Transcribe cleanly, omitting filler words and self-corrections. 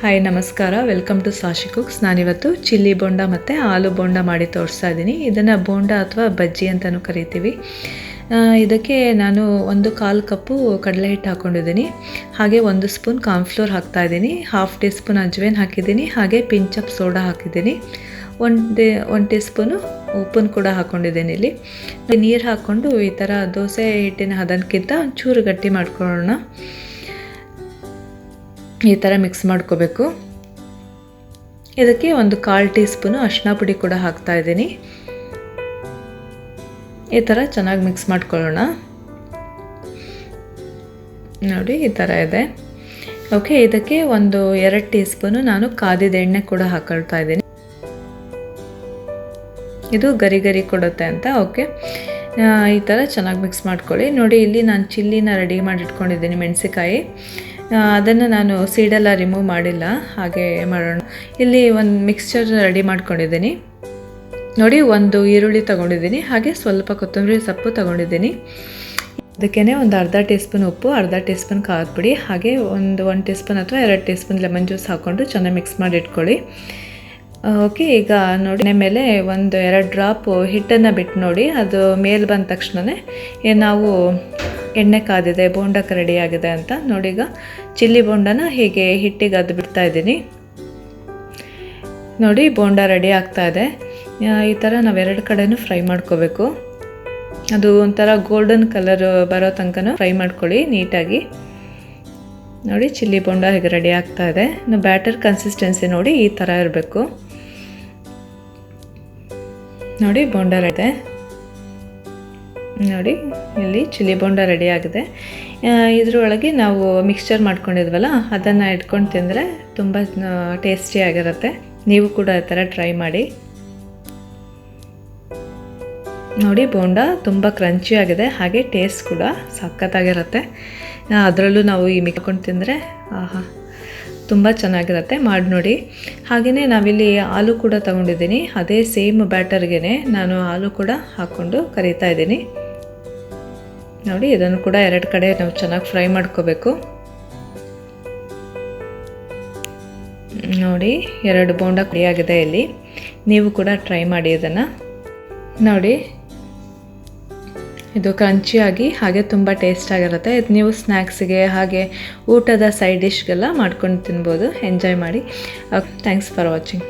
Hi ನಮಸ್ಕಾರ, welcome to ಸಾಶಿ cooks. ನಾನಿವತ್ತು chilli bonda ಮತ್ತು ಆಲೂ ಬೋಂಡ ಮಾಡಿ ತೋರಿಸ್ತಾ ಇದ್ದೀನಿ. ಇದನ್ನು ಬೋಂಡ ಅಥವಾ ಬಜ್ಜಿ ಅಂತಲೂ ಕರಿತೀವಿ. ಇದಕ್ಕೆ ನಾನು 1/4 ಕಪ್ಪು ಕಡಲೆ ಹಿಟ್ಟು ಹಾಕ್ಕೊಂಡಿದ್ದೀನಿ. ಹಾಗೆ 1 ಸ್ಪೂನ್ ಕಾರ್ನ್ಫ್ಲೋರ್ ಹಾಕ್ತಾಯಿದ್ದೀನಿ. 1/2 ಟೀ ಸ್ಪೂನ್ ಅಜ್ವೇನ್ ಹಾಕಿದ್ದೀನಿ. ಹಾಗೆ ಪಿಂಚಪ್ ಸೋಡಾ ಹಾಕಿದ್ದೀನಿ. 1 ಟೀ ಸ್ಪೂನು ಉಪ್ಪನ್ನು ಕೂಡ ಹಾಕ್ಕೊಂಡಿದ್ದೀನಿ. ಇಲ್ಲಿ ನೀರು ಹಾಕ್ಕೊಂಡು ಈ ಥರ ದೋಸೆ ಹಿಟ್ಟಿನ ಹದಕ್ಕಿಂತ ಒಂಚೂರು ಗಟ್ಟಿ ಮಾಡ್ಕೊಳ್ಳೋಣ. ಈ ಥರ ಮಿಕ್ಸ್ ಮಾಡ್ಕೋಬೇಕು. ಇದಕ್ಕೆ 1/4 ಟೀ ಸ್ಪೂನು ಅರಿಶಿನ ಪುಡಿ ಕೂಡ ಹಾಕ್ತಾ ಇದ್ದೀನಿ. ಈ ಥರ ಚೆನ್ನಾಗಿ ಮಿಕ್ಸ್ ಮಾಡ್ಕೊಳ್ಳೋಣ. ನೋಡಿ ಈ ಥರ ಇದೆ. ಓಕೆ, ಇದಕ್ಕೆ 2 ಟೀ ಸ್ಪೂನು ನಾನು ಕಾದಿದ ಎಣ್ಣೆ ಕೂಡ ಹಾಕೊಳ್ತಾ ಇದ್ದೀನಿ. ಇದು ಗರಿ ಗರಿ ಕೊಡುತ್ತೆ ಅಂತ. ಓಕೆ, ಈ ಥರ ಚೆನ್ನಾಗಿ ಮಿಕ್ಸ್ ಮಾಡ್ಕೊಳ್ಳಿ. ನೋಡಿ, ಇಲ್ಲಿ ನಾನು ಚಿಲ್ಲಿನ ರೆಡಿ ಮಾಡಿ ಇಟ್ಕೊಂಡಿದ್ದೀನಿ, ಮೆಣಸಿಕಾಯಿ. ಅದನ್ನು ನಾನು ಸೀಡೆಲ್ಲ ರಿಮೂವ್ ಮಾಡಿಲ್ಲ, ಹಾಗೆ ಮಾಡೋಣ. ಇಲ್ಲಿ ಒಂದು ಮಿಕ್ಸ್ಚರ್ ರೆಡಿ ಮಾಡ್ಕೊಂಡಿದ್ದೀನಿ. ನೋಡಿ, 1 ಈರುಳ್ಳಿ ತೊಗೊಂಡಿದ್ದೀನಿ. ಹಾಗೆ ಸ್ವಲ್ಪ ಕೊತ್ತಂಬರಿ ಸೊಪ್ಪು ತೊಗೊಂಡಿದ್ದೀನಿ. ಅದಕ್ಕೇ ಒಂದು ಅರ್ಧ ಟೀ ಸ್ಪೂನ್ ಉಪ್ಪು, ಅರ್ಧ ಟೀ ಸ್ಪೂನ್ ಖಾರದ ಪುಡಿ, ಹಾಗೆ 1 ಟೀ ಸ್ಪೂನ್ ಅಥವಾ 2 ಟೀ ಸ್ಪೂನ್ ಲೆಮನ್ ಜ್ಯೂಸ್ ಹಾಕ್ಕೊಂಡು ಚೆನ್ನಾಗಿ ಮಿಕ್ಸ್ ಮಾಡಿ ಇಟ್ಕೊಳ್ಳಿ. ಓಕೆ, ಈಗ ನೋಡಿ ಮೇಲೆ 1-2 ಡ್ರಾಪ್ ಹಿಟ್ಟನ್ನು ಬಿಟ್ಟು ನೋಡಿ. ಅದು ಮೇಲೆ ಬಂದ ತಕ್ಷಣವೇ ನಾವು ಎಣ್ಣೆ ಕಾದಿದೆ, ಬೋಂಡಕ್ಕೆ ರೆಡಿ ಆಗಿದೆ ಅಂತ ನೋಡಿ. ಈಗ ಚಿಲ್ಲಿ ಬೋಂಡನ ಹೀಗೆ ಹಿಟ್ಟಿಗೆ ಅದು ಬಿಡ್ತಾ ಇದ್ದೀನಿ. ನೋಡಿ, ಬೋಂಡ ರೆಡಿ ಆಗ್ತಾ ಇದೆ. ಈ ಥರ ನಾವು 2 ಕಡೆನೂ ಫ್ರೈ ಮಾಡ್ಕೋಬೇಕು. ಅದು ಒಂಥರ ಗೋಲ್ಡನ್ ಕಲರ್ ಬರೋ ತನಕ ಫ್ರೈ ಮಾಡ್ಕೊಳ್ಳಿ ನೀಟಾಗಿ. ನೋಡಿ, ಚಿಲ್ಲಿ ಬೋಂಡ ಹೀಗೆ ರೆಡಿ ಆಗ್ತಾ ಇದೆ. ಬ್ಯಾಟರ್ ಕನ್ಸಿಸ್ಟೆನ್ಸಿ ನೋಡಿ ಈ ಥರ ಇರಬೇಕು. ನೋಡಿ, ಬೋಂಡ ಇದೆ. ನೋಡಿ, ಇಲ್ಲಿ ಚಿಲ್ಲಿ ಬೋಂಡ ರೆಡಿ ಆಗಿದೆ. ಇದರೊಳಗೆ ನಾವು ಮಿಕ್ಸ್ಚರ್ ಮಾಡ್ಕೊಂಡಿದ್ವಲ್ಲ, ಅದನ್ನು ಇಟ್ಕೊಂಡು ತಿಂದರೆ ತುಂಬ ಟೇಸ್ಟಿಯಾಗಿರುತ್ತೆ. ನೀವು ಕೂಡ ಈ ಥರ ಟ್ರೈ ಮಾಡಿ. ನೋಡಿ, ಬೋಂಡ ತುಂಬ ಕ್ರಂಚಿ ಆಗಿದೆ, ಹಾಗೆ ಟೇಸ್ಟ್ ಕೂಡ ಸಖತ್ತಾಗಿರುತ್ತೆ. ಅದರಲ್ಲೂ ನಾವು ಈ ಮಿಕ್ಕೊಂಡು ತಿಂದರೆ ಆಹಾ, ತುಂಬ ಚೆನ್ನಾಗಿರುತ್ತೆ. ಮಾಡಿ ನೋಡಿ. ಹಾಗೆಯೇ ನಾವಿಲ್ಲಿ ಆಲೂ ಕೂಡ ತೊಗೊಂಡಿದ್ದೀನಿ. ಅದೇ ಸೇಮ್ ಬ್ಯಾಟರ್ಗೆ ನಾನು ಆಲೂ ಕೂಡ ಹಾಕ್ಕೊಂಡು ಕರಿತಾ ಇದ್ದೀನಿ. ನೋಡಿ, ಇದನ್ನು ಕೂಡ 2 ಕಡೆ ನಾವು ಚೆನ್ನಾಗಿ ಫ್ರೈ ಮಾಡ್ಕೋಬೇಕು. ನೋಡಿ, 2 ಬೋಂಡ ರೆಡಿಯಾಗಿದೆ ಇಲ್ಲಿ. ನೀವು ಕೂಡ ಟ್ರೈ ಮಾಡಿ ಇದನ್ನು. ನೋಡಿ, ಇದು ಕ್ರಂಚಿಯಾಗಿ ಹಾಗೆ ತುಂಬ ಟೇಸ್ಟಾಗಿರುತ್ತೆ. ಇದು ನೀವು ಸ್ನ್ಯಾಕ್ಸಿಗೆ ಹಾಗೆ ಊಟದ ಸೈಡ್ ಡಿಶ್ಗೆಲ್ಲ ಮಾಡ್ಕೊಂಡು ತಿನ್ಬೋದು. ಎಂಜಾಯ್ ಮಾಡಿ. Thanks for watching.